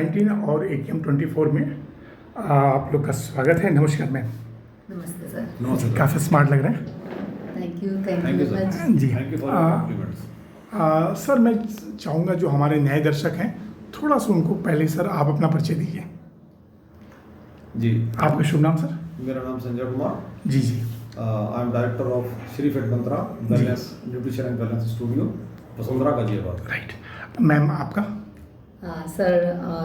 19 और AQM 24 में आप लोग का स्वागत है। नमस्कार मैम। नमस्ते सर। जी, काफ़ी स्मार्ट लग रहे हैं। Thank you sir. जी thank you for compliments. Sir, मैं चाहूँगा जो हमारे नए दर्शक हैं थोड़ा सा उनको पहले सर आप अपना परिचय दीजिए। जी, आपका शुभ नाम सर? मेरा नाम संजय कुमार। जी जी। I am director of Shri fit mantra wellness nutrition and wellness studio, Vasundhara Ghaziabad. Right ma'am, आपका? हाँ sir,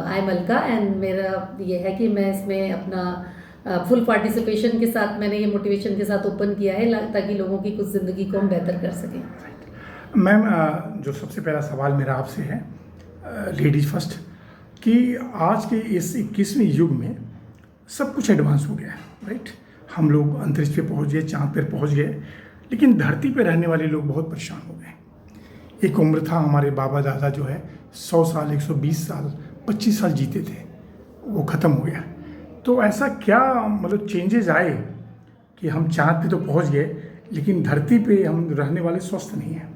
I am Alka and मेरा ये है कि मैं इसमें अपना फुल पार्टिसिपेशन के साथ मैंने ये मोटिवेशन के साथ ओपन किया है ताकि लोगों की कुछ ज़िंदगी को हम बेहतर कर सकें। मैम, जो सबसे पहला सवाल मेरा आपसे है, लेडीज फर्स्ट, कि आज के इस 21वें युग में सब कुछ एडवांस हो गया है, राइट? हम लोग अंतरिक्ष पे पहुंच गए, चांद पर पहुंच गए, लेकिन धरती पे रहने वाले लोग बहुत परेशान हो गए। एक उम्र था, हमारे बाबा दादा जो है 100 साल, 120 साल, 25 साल जीते थे, वो ख़त्म हो गया। तो ऐसा क्या मतलब चेंजेस आए कि हम चांद पे तो पहुंच गए लेकिन धरती पे हम रहने वाले स्वस्थ नहीं हैं?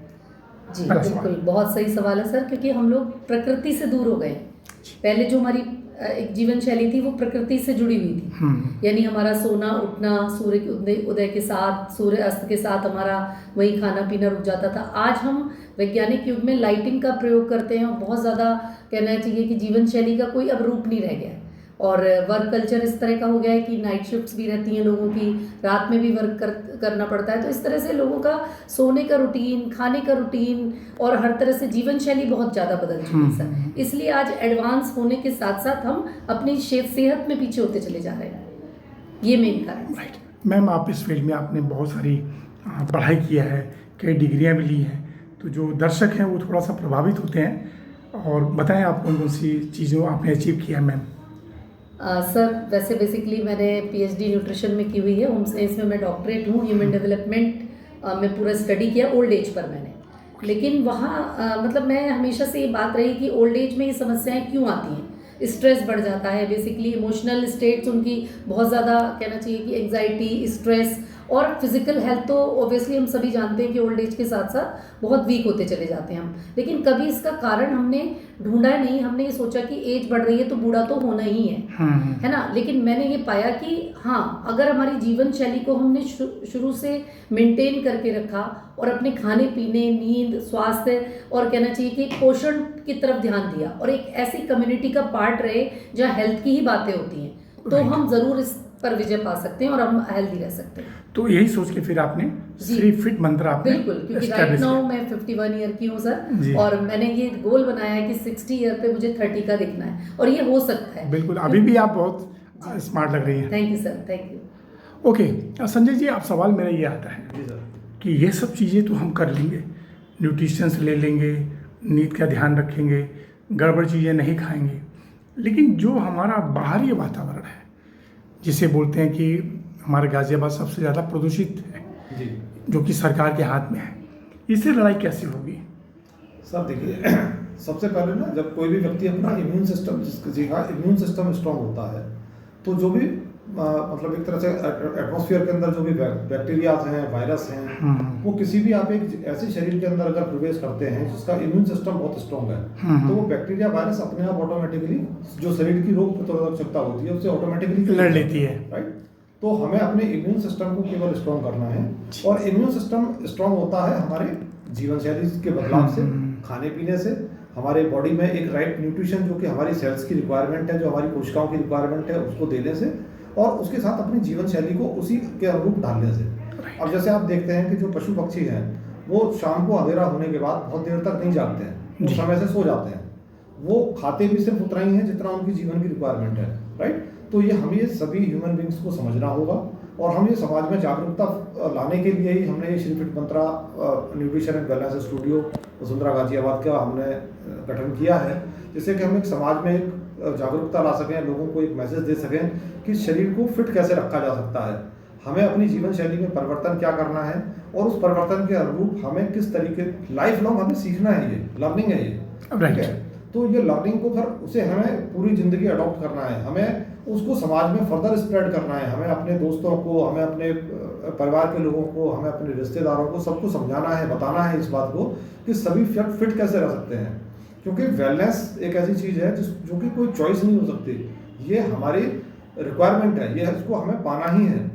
जी बिल्कुल, बहुत सही सवाल है सर, क्योंकि हम लोग प्रकृति से दूर हो गए। पहले जो हमारी एक जीवन शैली थी वो प्रकृति से जुड़ी हुई थी, यानी हमारा सोना उठना, सूर्य के उदय के साथ, सूर्य अस्त के साथ हमारा वही खाना पीना रुक जाता था। आज हम वैज्ञानिक युग में लाइटिंग का प्रयोग करते हैं और बहुत ज़्यादा कहना चाहिए कि जीवन शैली का कोई अब रूप नहीं रह गया है। और वर्क कल्चर इस तरह का हो गया है कि नाइट शिफ्ट्स भी रहती हैं लोगों की, रात में भी वर्क करना पड़ता है। तो इस तरह से लोगों का सोने का रूटीन, खाने का रूटीन और हर तरह से जीवन शैली बहुत ज़्यादा बदल चुकी है सर। इसलिए आज एडवांस होने के साथ साथ हम अपनी सेहत में पीछे होते चले जा रहे हैं। ये मेन कारण। राइट मैम, आप इस फील्ड में आपने बहुत सारी पढ़ाई किया है, कई डिग्रियां भी ली हैं, तो जो दर्शक हैं वो थोड़ा सा प्रभावित होते हैं। और बताएं आप कौन कौन सी चीज़ों आपने अचीव किया है मैम? सर वैसे बेसिकली मैंने PhD न्यूट्रिशन में की हुई है, होम साइंस में मैं डॉक्टरेट हूँ, ह्यूमन डेवलपमेंट में पूरा स्टडी किया ओल्ड एज पर मैंने। लेकिन वहाँ मतलब मैं हमेशा से ये बात रही कि ओल्ड एज में ये समस्याएं क्यों आती हैं। स्ट्रेस बढ़ जाता है, बेसिकली इमोशनल स्टेट्स उनकी बहुत ज़्यादा कहना चाहिए कि एंग्जाइटी, स्ट्रेस और फिजिकल हेल्थ तो ऑब्वियसली हम सभी जानते हैं कि ओल्ड एज के साथ साथ बहुत वीक होते चले जाते हैं हम। लेकिन कभी इसका कारण हमने ढूंढा नहीं, हमने ये सोचा कि एज बढ़ रही है तो बूढ़ा तो होना ही है ना। लेकिन मैंने ये पाया कि हाँ, अगर हमारी जीवन शैली को हमने शुरू से मेंटेन करके रखा और अपने खाने पीने, नींद, स्वास्थ्य और कहना चाहिए कि पोषण की तरफ ध्यान दिया और एक ऐसी कम्युनिटी का पार्ट रहे जहाँ हेल्थ की ही बातें होती हैं, तो हम ज़रूर इस पर विजय पा सकते हैं और हम हेल्दी रह सकते हैं। तो यही सोच के फिर आपने श्री फिट मंत्रा आपने बिल्कुल, क्योंकि राइट नाउ मैं 51 ईयर की हूँ सर, और मैंने ये गोल बनाया है कि 60 ईयर पे मुझे 30 का दिखना है और ये हो सकता है। बिल्कुल, अभी भी आप बहुत स्मार्ट लग रही हैं। Thank you sir, thank you. Okay Sanjay ji, आप सवाल मेरा ये आता है जी सर, कि ये सब चीज़ें तो हम कर लेंगे, न्यूट्रिशन से ले लेंगे, नींद का ध्यान रखेंगे, गड़बड़ चीज़ें नहीं खाएंगे, लेकिन जो हमारा बाहरी वातावरण है, जिसे बोलते हैं कि हमारा गाजियाबाद सबसे ज़्यादा प्रदूषित है जी, जो कि सरकार के हाथ में है, इससे लड़ाई कैसे होगी? सर देखिए, सबसे पहले ना जब कोई भी व्यक्ति अपना इम्यून सिस्टम, जी हाँ, इम्यून सिस्टम स्ट्रांग होता है तो जो भी मतलब एक तरह से एटमॉस्फेयर के अंदर जो भी बैक्टीरिया हैं, वायरस हैं, वो किसी भी आप एक ऐसे शरीर के अंदर अगर प्रवेश करते हैं जिसका इम्यून सिस्टम बहुत स्ट्रांग है, तो वो बैक्टीरिया वायरस अपने आप ऑटोमेटिकली जो शरीर की रोग प्रतिरोधक क्षमता होती है उससे ऑटोमेटिकली लड़ लेती है, राइट। तो हमें अपने इम्यून सिस्टम को केवल स्ट्रांग करना है, और इम्यून सिस्टम स्ट्रांग होता है हमारे जीवन शैली के बदलाव से, खाने पीने से, हमारे बॉडी में एक राइट न्यूट्रिशन जो कि हमारी सेल्स की रिक्वायरमेंट है, जो हमारी कोशिकाओं की रिक्वायरमेंट है, उसको देने से, और उसके साथ अपनी जीवन शैली को उसी के अनुरूप ढालने से। अब जैसे आप देखते हैं कि जो पशु पक्षी हैं वो शाम को अंधेरा होने के बाद बहुत देर तक नहीं जागते हैं, वो समय से सो जाते हैं, वो खाते भी सिर्फ उतना ही है जितना उनकी जीवन की रिक्वायरमेंट है, राइट। तो ये हमें ये सभी ह्यूमन बींग्स को समझना होगा, और हम ये समाज में जागरूकता लाने के लिए ही हमने ये Shri fit Mantra nutrition and wellness studio Vasundhara Ghaziabad का हमने गठन किया है, जिससे कि हम एक समाज में एक जागरूकता ला सकें, लोगों को एक मैसेज दे सकें कि शरीर को फिट कैसे रखा जा सकता है, हमें अपनी जीवन शैली में परिवर्तन क्या करना है, और उस परिवर्तन के अनुरूप हमें किस तरीके लाइफ लॉन्ग हमें सीखना है, ये लर्निंग है ये, ठीक है। तो ये लर्निंग को फिर उसे हमें पूरी ज़िंदगी अडॉप्ट करना है, हमें उसको समाज में फर्दर स्प्रेड करना है, हमें अपने दोस्तों को, हमें अपने परिवार के लोगों को, हमें अपने रिश्तेदारों को, सबको समझाना है, बताना है इस बात को कि सभी फिट कैसे रह सकते हैं। क्योंकि वेलनेस एक ऐसी चीज़ है जो कि कोई चॉइस नहीं हो सकती, ये हमारी रिक्वायरमेंट है, ये इसको हमें पाना ही है।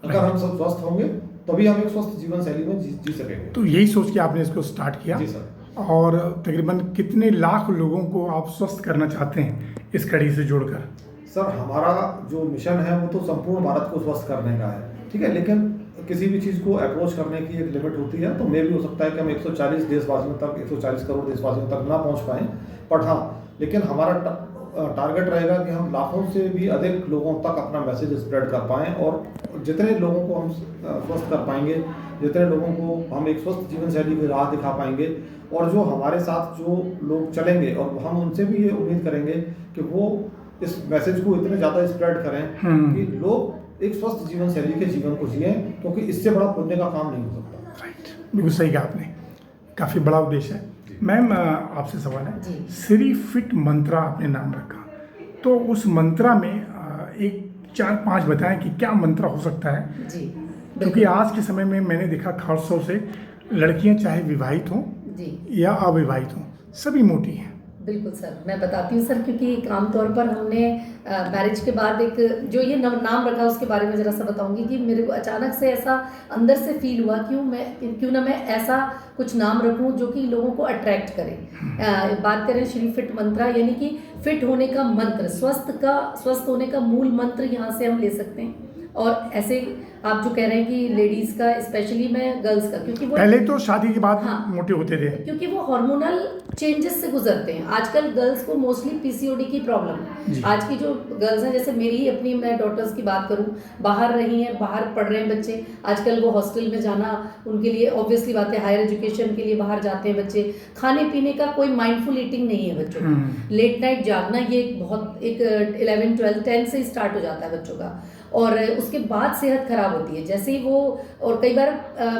अगर हम सब स्वस्थ होंगे तभी हम एक स्वस्थ जीवन शैली में जी सकेंगे। तो यही सोच के आपने इसको स्टार्ट किया। जी सर। और तकरीबन कितने लाख लोगों को आप स्वस्थ करना चाहते हैं इस कड़ी से जोड़कर? सर हमारा जो मिशन है वो तो संपूर्ण भारत को स्वस्थ करने का है, ठीक है, लेकिन किसी भी चीज़ को अप्रोच करने की एक लिमिट होती है। तो मे भी हो सकता है कि हम 140 देशवासियों तक, 140 करोड़ देशवासियों तक ना पहुंच पाएँ, बट हाँ, लेकिन हमारा टारगेट रहेगा कि हम लाखों से भी अधिक लोगों तक अपना मैसेज स्प्रेड कर पाएँ, और जितने लोगों को हम स्वस्थ कर पाएंगे, जितने लोगों को हम एक स्वस्थ जीवन शैली की राह दिखा पाएंगे, और जो हमारे साथ जो लोग चलेंगे और हम उनसे भी ये उम्मीद करेंगे कि वो इस मैसेज को इतने ज़्यादा स्प्रेड करें कि लोग एक स्वस्थ जीवन शैली के जीवन को जिएं, क्योंकि इससे बड़ा पुण्य का काम नहीं हो सकता। राइट, बिल्कुल सही कहा आपने, काफ़ी बड़ा उद्देश्य है। मैम आपसे सवाल है, श्री फिट मंत्रा आपने नाम रखा, तो उस मंत्रा में एक 4-5 बताएं कि क्या मंत्रा हो सकता है जी। क्योंकि आज के समय में मैंने देखा खासतौर से लड़कियां चाहे विवाहित हों जी या अविवाहित हों, सभी मोटी हैं। बिल्कुल सर, मैं बताती हूँ सर, क्योंकि एक आमतौर पर हमने मैरिज के बाद एक जो ये नाम रखा उसके बारे में ज़रा सा बताऊंगी कि मेरे को अचानक से ऐसा अंदर से फील हुआ क्यों ना मैं ऐसा कुछ नाम रखूं जो कि लोगों को अट्रैक्ट करे। बात करें श्री फिट मंत्रा, यानी कि फिट होने का मंत्र, स्वस्थ होने का मूल मंत्र यहाँ से हम ले सकते हैं। और ऐसे आप जो कह रहे हैं कि लेडीज का, स्पेशली मैं गर्ल्स का, क्योंकि वो पहले तो शादी के बाद हाँ, मोटे होते थे, क्योंकि वो हार्मोनल चेंजेस से गुजरते हैं। आजकल गर्ल्स को मोस्टली पीसीओडी की प्रॉब्लम है। आज की जो गर्ल्स हैं, जैसे मेरी ही अपनी मैं डॉटर्स की बात करूं, बाहर रही हैं, बाहर पढ़ रहे हैं बच्चे, आजकल वो हॉस्टल में जाना उनके लिए ऑब्वियसली बात है, हायर एजुकेशन के लिए बाहर जाते हैं बच्चे, खाने पीने का कोई माइंडफुल ईटिंग नहीं है बच्चों का, लेट नाइट जागना, ये एक 11, 12, 10 से स्टार्ट हो जाता है बच्चों का, और उसके बाद सेहत खराब होती है जैसे ही वो, और कई बार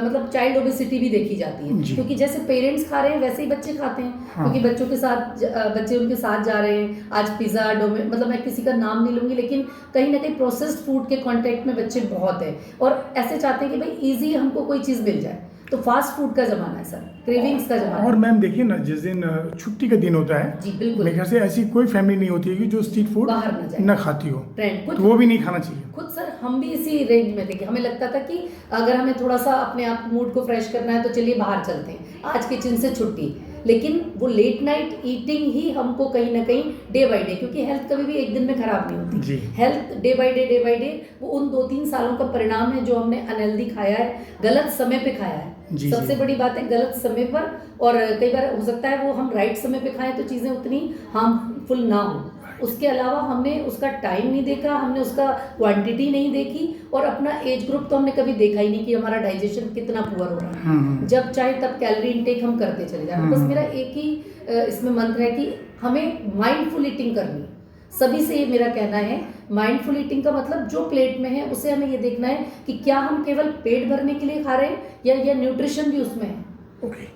मतलब चाइल्ड ओबेसिटी भी देखी जाती है, क्योंकि जैसे पेरेंट्स खा रहे हैं वैसे ही बच्चे खाते हैं। हाँ। क्योंकि बच्चों के साथ बच्चे उनके साथ जा रहे हैं, आज पिज़्ज़ा, मतलब मैं किसी का नाम नहीं लूँगी, लेकिन कहीं ना कहीं प्रोसेस्ड फूड के कॉन्टेक्ट में बच्चे बहुत हैं, और ऐसे चाहते हैं कि भाई ईजी हमको कोई चीज़ मिल जाए। तो फास्ट फूड का जमाना है सर, क्रेविंग्स का जमाना। और मैम देखिए ना, जिस दिन छुट्टी का दिन होता है, जी बिल्कुल, मेरे ख्याल से ऐसी कोई फैमिली नहीं होती है कि जो स्ट्रीट फूड बाहर ना खाती हो, ट्रेंड तो वो भी नहीं खाना चाहिए। खुद सर हम भी इसी रेंज में थे कि हमें लगता था कि अगर हमें थोड़ा सा अपने आप मूड को फ्रेश करना है तो चलिए बाहर चलते हैं, आज किचन से छुट्टी। लेकिन वो लेट नाइट ईटिंग ही हमको कहीं ना कहीं डे बाय डे, क्योंकि हेल्थ कभी भी एक दिन में खराब नहीं होती, हेल्थ डे बाय डे वो उन 2-3 सालों का परिणाम है जो हमने अनहेल्दी खाया है, गलत समय पे खाया है। सबसे बड़ी बात है गलत समय पर, और कई बार हो सकता है वो हम राइट समय पे खाएं तो चीज़ें उतनी हार्मफुल ना हो। उसके अलावा हमने उसका टाइम नहीं देखा, हमने उसका क्वांटिटी नहीं देखी, और अपना एज ग्रुप तो हमने कभी देखा ही नहीं कि हमारा डाइजेशन कितना पुअर हो रहा है। जब चाहे तब कैलोरी इनटेक हम करते चले जाए। बस मेरा एक ही इसमें मंत्र है कि हमें माइंडफुल ईटिंग करनी है। सभी से ये मेरा कहना है, माइंडफुल ईटिंग का मतलब जो प्लेट में है उसे हमें ये देखना है कि क्या हम केवल पेट भरने के लिए खा रहे हैं या न्यूट्रिशन भी उसमें है।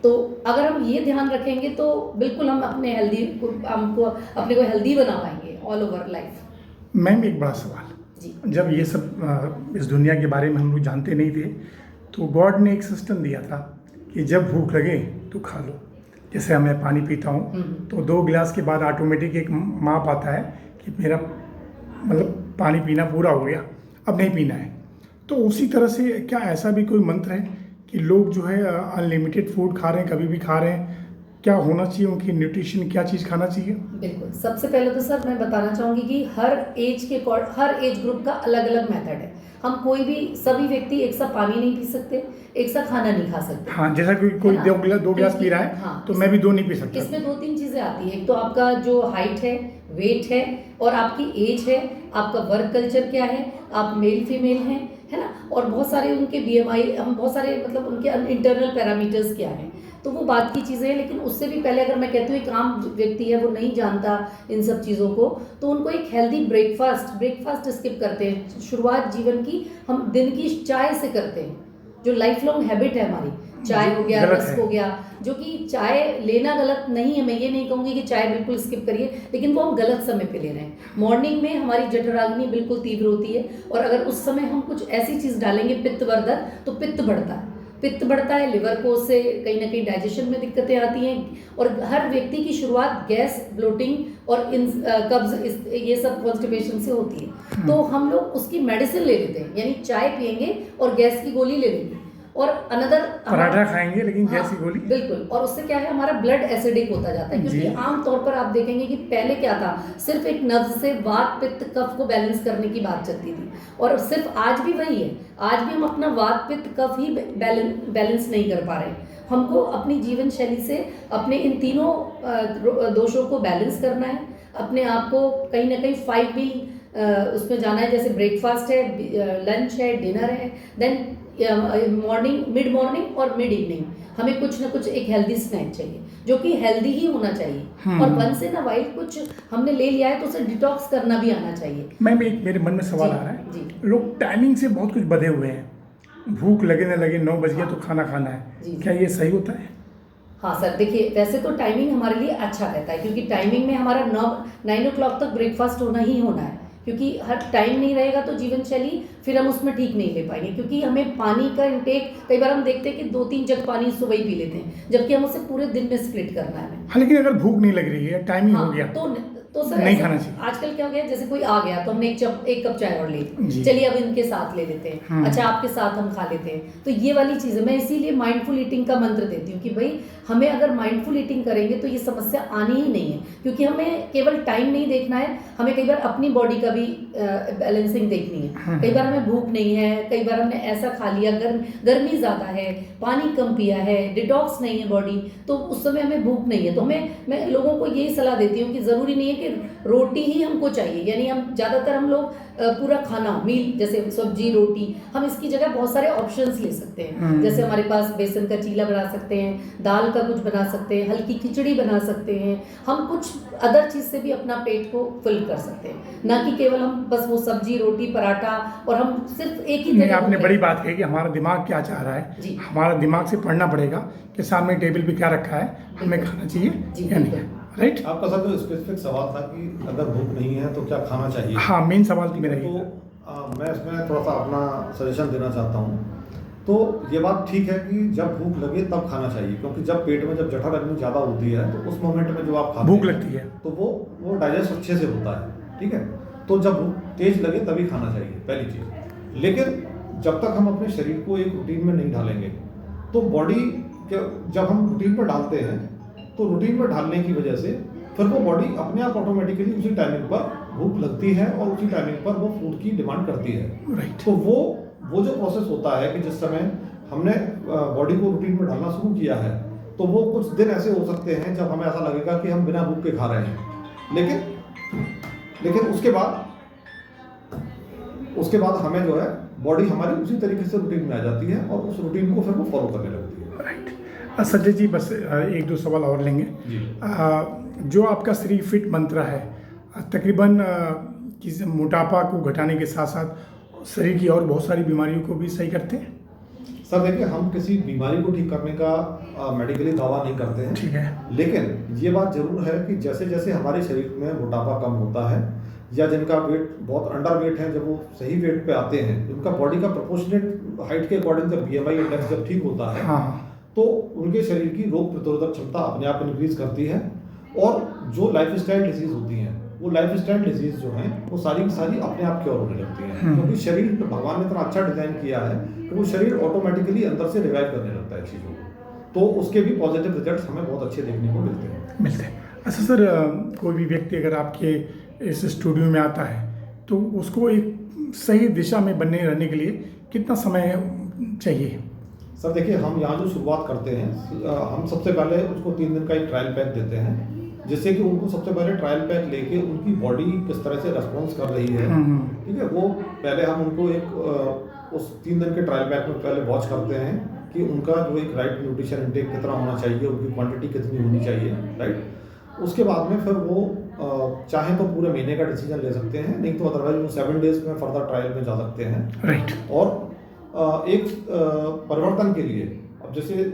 तो अगर हम ये ध्यान रखेंगे तो बिल्कुल हम अपने अपने को हेल्दी बना पाएंगे ऑल ओवर लाइफ। मैम एक बड़ा सवाल जी, जब ये सब इस दुनिया के बारे में हम लोग जानते नहीं थे, तो गॉड ने एक सिस्टम दिया था कि जब भूख लगे तो खा लो। जैसे मैं पानी पीता हूँ तो 2 गिलास के बाद ऑटोमेटिक एक माप आता है कि मेरा मतलब पानी पीना पूरा हो गया, अब नहीं पीना है। तो उसी तरह से क्या ऐसा भी कोई मंत्र है कि लोग जो है अनलिमिटेड फूड खा रहे हैं, कभी भी खा रहे हैं, क्या होना चाहिए उनकी न्यूट्रिशन, क्या चीज़ खाना चाहिए? बिल्कुल, सबसे पहले तो सर मैं बताना चाहूँगी कि हर एज ग्रुप का अलग अलग मेथड है। हम कोई भी, सभी व्यक्ति एक सा पानी नहीं पी सकते, एक सा खाना नहीं खा सकते। हाँ, जैसा कोई 2 गिलास पी रहा है, हाँ, तो मैं भी 2 नहीं पी सकता। इसमें 2-3 चीज़ें आती है। एक तो आपका जो हाइट है, वेट है, और आपकी एज है, आपका वर्क कल्चर क्या है, आप मेल फीमेल हैं, है ना, और बहुत सारे उनके BMI, हम बहुत सारे मतलब उनके इंटरनल पैरामीटर्स क्या हैं, तो वो बात की चीज़ें हैं। लेकिन उससे भी पहले अगर मैं कहती हूँ एक आम व्यक्ति है, वो नहीं जानता इन सब चीज़ों को, तो उनको एक हेल्दी ब्रेकफास्ट स्किप करते हैं। शुरुआत जीवन की हम दिन की चाय से करते हैं, जो लाइफ लॉन्ग हैबिट है हमारी, चाय हो गया, रस्क हो गया, जो कि चाय लेना गलत नहीं है, मैं ये नहीं कहूँगी कि चाय बिल्कुल स्किप करिए, लेकिन वो हम गलत समय पे ले रहे हैं। मॉर्निंग में हमारी जठराग्नि बिल्कुल तीव्र होती है, और अगर उस समय हम कुछ ऐसी चीज़ डालेंगे पित्तवर्धक, तो पित्त बढ़ता है। पित्त बढ़ता है, लिवर को उससे कहीं ना कहीं डाइजेशन में दिक्कतें आती हैं, और हर व्यक्ति की शुरुआत गैस, ब्लोटिंग और इन कब्ज ये सब कॉन्स्टिपेशन से होती है। तो हम लोग उसकी मेडिसिन ले लेते हैं, यानी चाय पियेंगे और गैस की गोली ले लेंगे, और अनदर पराठा खाएंगे लेकिन हाँ, गैस की गोली। बिल्कुल। और उससे क्या है, हमारा ब्लड एसिडिक होता जाता है, क्योंकि आमतौर पर आप देखेंगे कि पहले क्या था, सिर्फ एक नब्ज से वात पित्त कफ को बैलेंस करने की बात चलती थी, और सिर्फ आज भी वही है। आज भी हम अपना वात पित्त कफ ही बैलेंस नहीं कर पा रहे। हमको अपनी जीवन शैली से अपने इन तीनों दोषों को बैलेंस करना है, अपने आप को कहीं ना कहीं 5 मील उसमें जाना है, जैसे ब्रेकफास्ट है, लंच है, डिनर है, देन मॉर्निंग, मिड मॉर्निंग और मिड इवनिंग हमें कुछ ना कुछ एक हेल्दी स्नैक चाहिए, जो कि हेल्दी ही होना चाहिए। और वंस इन अ वाइल कुछ हमने ले लिया है तो उसे डिटॉक्स करना भी आना चाहिए। मैम एक मेरे मन में सवाल आ रहा है, जी। लोग टाइमिंग से बहुत कुछ बधे हुए हैं, भूख लगे ना लगे 9 बज गया तो खाना खाना है, जी। क्या ये सही होता है? हाँ सर, देखिए वैसे तो टाइमिंग हमारे लिए अच्छा रहता है, क्योंकि टाइमिंग में हमारा 9 o'clock तक ब्रेकफास्ट होना ही होना है, क्योंकि हर टाइम नहीं रहेगा तो जीवन शैली फिर हम उसमें ठीक नहीं ले पाएंगे। क्योंकि हमें पानी का इंटेक, कई बार हम देखते हैं कि 2-3 जग पानी सुबह ही पी लेते हैं, जबकि हम उसे पूरे दिन में स्प्लिट करना है हमें। हाँ, लेकिन अगर भूख नहीं लग रही है, टाइमिंग हो गया तो सर नहीं खाना चाहिए। आजकल क्या हो गया, जैसे कोई आ गया तो हमने एक कप चाय और ली, जी। चलिए अब इनके साथ ले लेते हैं, अच्छा आपके साथ हम खा लेते हैं। तो ये वाली चीज़ें मैं इसीलिए माइंडफुल ईटिंग का मंत्र देती हूँ कि भाई हमें अगर माइंडफुल ईटिंग करेंगे तो ये समस्या आनी ही नहीं है, क्योंकि हमें केवल टाइम नहीं देखना है, हमें कई बार अपनी बॉडी का भी बैलेंसिंग देखनी है। कई बार हमें भूख नहीं है, कई बार हमने ऐसा खा लिया, गर्मी ज़्यादा है, पानी कम पिया है, डिटॉक्स नहीं है बॉडी, तो उस समय हमें भूख नहीं है। तो मैं लोगों को यही सलाह देती हूँ कि ज़रूरी नहीं है कि रोटी ही हमको चाहिए, यानी हम लोग पूरा खाना मील, जैसे सब्जी रोटी, हम इसकी जगह बहुत सारे ऑप्शंस ले सकते हैं। जैसे हमारे पास बेसन का चीला बना सकते हैं, दाल का कुछ बना सकते हैं, हल्की खिचड़ी बना सकते हैं, हम कुछ अदर चीज़ से भी अपना पेट को फिल कर सकते हैं, ना कि केवल हम बस वो सब्जी रोटी पराठा और हम सिर्फ एक ही। नहीं, आपने बड़ी बात कही कि हमारा दिमाग क्या चाह रहा है, हमारा दिमाग से पढ़ना पड़ेगा कि सामने टेबल पे क्या रखा है, हमें खाना चाहिए या नहीं, राइट? आपका सर जो स्पेसिफिक सवाल था कि अगर भूख नहीं है तो क्या खाना चाहिए, हाँ, मेन सवाल तो मेरा तो ये था। मैं इसमें थोड़ा सा अपना सजेशन देना चाहता हूँ। तो ये बात ठीक है कि जब भूख लगे तब खाना चाहिए, क्योंकि जब पेट में जब जठराग्नि ज़्यादा होती है तो उस मोमेंट में जो आप खाते भूख हैं लगती है तो वो डाइजेस्ट अच्छे से होता है, ठीक है। तो जब भूख तेज लगे तभी खाना चाहिए, पहली चीज़। लेकिन जब तक हम अपने शरीर को एक रूटीन में नहीं डालेंगे तो बॉडी जब हम रूटीन पर डालते हैं तो रूटीन पर डालने की वजह से फिर वो बॉडी अपने आप ऑटोमेटिकली उसी टाइमिंग पर भूख लगती है और उसी टाइमिंग पर वो फूड की डिमांड करती है, राइट। तो वो जो प्रोसेस होता है कि जिस समय हमने बॉडी को रूटीन में डालना शुरू किया है तो वो कुछ दिन ऐसे हो सकते हैं जब हमें ऐसा लगेगा कि हम बिना भूख के खा रहे हैं, लेकिन उसके बाद हमें जो है बॉडी हमारी उसी तरीके से रूटीन में आ जाती है और उस रूटीन को फिर वो फॉलो करने लगती है, राइट। संजय जी, बस 1-2 सवाल और लेंगे। जो आपका शरीर फिट मंत्र है, तकरीबन किसी मोटापा को घटाने के साथ साथ शरीर की और बहुत सारी बीमारियों को भी सही करते हैं? सर देखिए, हम किसी बीमारी को ठीक करने का मेडिकली दावा नहीं करते हैं, ठीक है, लेकिन ये बात जरूर है कि जैसे जैसे हमारे शरीर में मोटापा कम होता है या जिनका वेट बहुत अंडर वेट है, जब वो सही वेट पे आते हैं, उनका बॉडी का प्रोपोर्शनेट हाइट के अकॉर्डिंग जब BMI इंडेक्स जब ठीक होता है, हाँ, तो उनके शरीर की रोग प्रतिरोधक क्षमता अपने आप इंक्रीज करती है। और जो लाइफस्टाइल डिजीज होती हैं, वो लाइफस्टाइल डिजीज जो हैं वो सारी की सारी अपने आप क्योर होने लगती हैं, क्योंकि शरीर भगवान ने इतना अच्छा डिजाइन किया है कि वो शरीर ऑटोमेटिकली अंदर से रिवाइव करने लगता है चीज़ों को, तो उसके भी पॉजिटिव रिजल्ट्स हमें बहुत अच्छे देखने को मिलते हैं। अच्छा सर, कोई भी व्यक्ति अगर आपके इस स्टूडियो में आता है तो उसको एक सही दिशा में बनने रहने के लिए कितना समय चाहिए? सर देखिए, हम यहाँ जो शुरुआत करते हैं, हम सबसे पहले उसको 3 दिन का एक ट्रायल पैक देते हैं, जिससे कि उनको सबसे पहले ट्रायल पैक लेके उनकी बॉडी किस तरह से रेस्पॉन्स कर रही है, ठीक है, वो पहले हम उनको एक उस 3 दिन के ट्रायल पैक में पहले वॉच करते हैं कि उनका जो एक राइट न्यूट्रिशन इंटेक कितना होना चाहिए, उनकी क्वांटिटी कितनी होनी चाहिए, राइट। उसके बाद में फिर वो चाहे तो पूरे महीने का डिसीजन ले सकते हैं, नहीं तो अदरवाइज वो 7 डेज में फर्दर ट्रायल में जा सकते हैं, राइट। और एक परिवर्तन के लिए, अब जैसे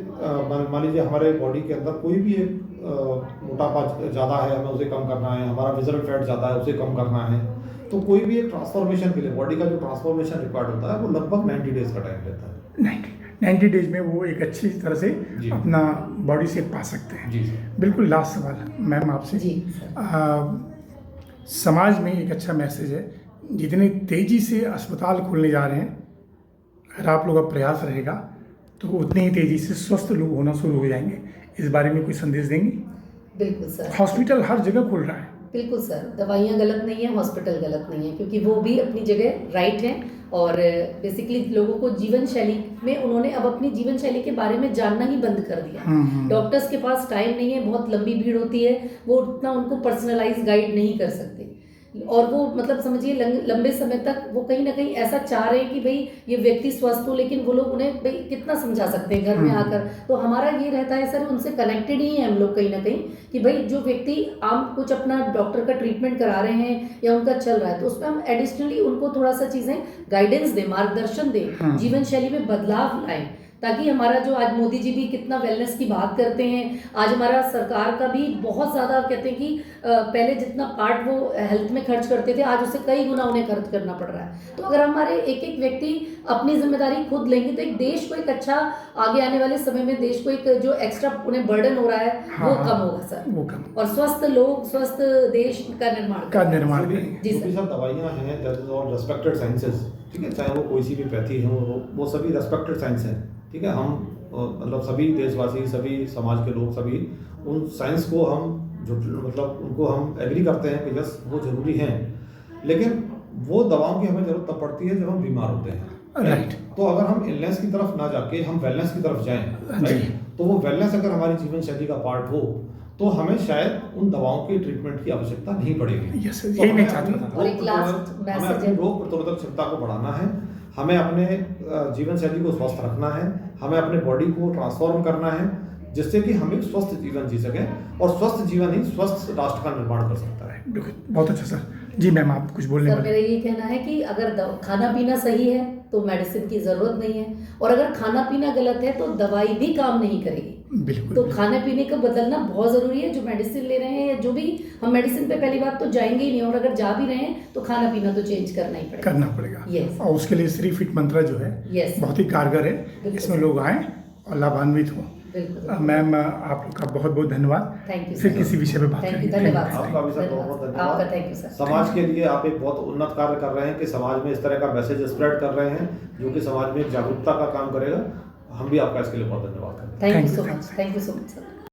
मान लीजिए हमारे बॉडी के अंदर कोई भी एक मोटापा ज़्यादा है, हमें उसे कम करना है, हमारा विजरल फैट ज़्यादा है, उसे कम करना है, तो कोई भी एक ट्रांसफॉर्मेशन के लिए बॉडी का जो ट्रांसफॉर्मेशन रिक्वायर्ड होता है वो लगभग 90 डेज का टाइम लेता है। 90 90 डेज में वो एक अच्छी तरह से जी। अपना बॉडी शेप पा सकते हैं। जी सर। बिल्कुल लास्ट सवाल मैम आपसे। जी सर। समाज में एक अच्छा मैसेज है, जितनी तेज़ी से अस्पताल खुलने जा रहे हैं, अगर आप लोग का प्रयास रहेगा तो उतनी ही तेज़ी से स्वस्थ लोग होना शुरू हो जाएंगे। इस बारे में कोई संदेश देंगे? बिल्कुल सर। हॉस्पिटल हर जगह खुल रहा है। बिल्कुल सर, दवाइयाँ गलत नहीं है, हॉस्पिटल गलत नहीं है, क्योंकि वो भी अपनी जगह राइट हैं। और बेसिकली लोगों को जीवन शैली में उन्होंने अब अपनी जीवन शैली के बारे में जानना ही बंद कर दिया। डॉक्टर्स के पास टाइम नहीं है, बहुत लंबी भीड़ होती है, वो उतना उनको पर्सनलाइज गाइड नहीं कर सकते। और वो मतलब समझिए लंबे समय तक वो कहीं ना कहीं ऐसा चाह रहे हैं कि भाई ये व्यक्ति स्वस्थ हो, लेकिन वो लोग उन्हें भाई कितना समझा सकते हैं घर में आकर। तो हमारा ये रहता है सर, उनसे कनेक्टेड ही हैं हम लोग कहीं ना कहीं, कि भाई जो व्यक्ति आम कुछ अपना डॉक्टर का ट्रीटमेंट करा रहे हैं या उनका चल रहा है, तो उसमें हम एडिशनली उनको थोड़ा सा चीज़ें गाइडेंस दें, मार्गदर्शन दें, जीवन शैली में बदलाव लाएं, ताकि हमारा जो आज मोदी जी भी कितना वेलनेस की बात करते हैं, आज हमारा सरकार का भी बहुत ज़्यादा कहते हैं कि पहले जितना पार्ट वो हेल्थ में खर्च करते थे, आज उससे कई गुना उन्हें खर्च करना पड़ रहा है। तो अगर हमारे एक एक व्यक्ति अपनी जिम्मेदारी खुद लेंगे तो एक देश को एक अच्छा आगे आने वाले समय में देश को एक जो एक्स्ट्रा उन्हें बर्डन हो रहा है वो कम होगा सर, वो कम, और स्वस्थ लोग स्वस्थ देश का निर्माण करेंगे। जी जो भी सर। सब दवाइयाँ हैं that is all respected sciences, ठीक है, चाहे वो कोई सी भी पैथी हो, वो सभी रेस्पेक्टेड साइंस हैं, ठीक है। हम मतलब सभी देशवासी, सभी समाज के लोग, सभी उन साइंस को हम जो मतलब उनको हम एग्री करते हैं कि यस वो ज़रूरी हैं, लेकिन वो दवाओं की हमें ज़रूरत तब पड़ती है जब हम बीमार होते हैं, राइट। तो अगर हम इलनेस की तरफ ना जाके हम वेलनेस की तरफ जाएं, राइट, तो वो वेलनेस अगर हमारी जीवन शैली का पार्ट हो तो हमें शायद उन दवाओं की ट्रीटमेंट की आवश्यकता नहीं पड़ेगी। यस, तो यही मैं हमें चाहता अपनी था। और एक लास्ट हमें मैसेज अपनी है, रोग प्रतिरोधक क्षमता को बढ़ाना है, हमें अपने जीवन शैली को स्वस्थ रखना है, हमें अपने बॉडी को ट्रांसफॉर्म करना है, जिससे कि हम एक स्वस्थ जीवन जी सकें, और स्वस्थ जीवन ही स्वस्थ राष्ट्र का निर्माण कर सकता है। बहुत अच्छा सर। जी मैम, आप कुछ बोलने सर वाले? मेरा ये कहना है कि अगर खाना पीना सही है तो मेडिसिन की ज़रूरत नहीं है, और अगर खाना पीना गलत है तो दवाई भी काम नहीं करेगी। बिल्कुल। तो खाने पीने को बदलना बहुत ज़रूरी है। जो मेडिसिन ले रहे हैं या जो भी, हम मेडिसिन पे पहली बात तो जाएंगे ही नहीं, और अगर जा भी रहे हैं तो खाना पीना तो चेंज करना ही पड़ेगा। करना पड़ेगा। Yes. और उसके लिए श्री फिट मंत्र जो है Yes. बहुत ही कारगर है, बिल्कुल। इसमें लोग आएँ और लाभान्वित हों। बिल्कुल। मैम, आप लोग का बहुत बहुत धन्यवाद। थैंक यू फिर सर। किसी विषय पे बात थैंक यू, करेंगे। धन्यवाद Thank you. आपका भी सर बहुत बहुत धन्यवाद। आपका थैंक यू सर। समाज के लिए आप एक बहुत उन्नत कार्य कर रहे हैं कि समाज में इस तरह का मैसेज स्प्रेड कर रहे हैं, जो कि समाज में एक जागरूकता का काम करेगा। हम भी आपका इसके लिए बहुत धन्यवाद करते हैं। Thank Thank you you, so thank much, thank you so much sir.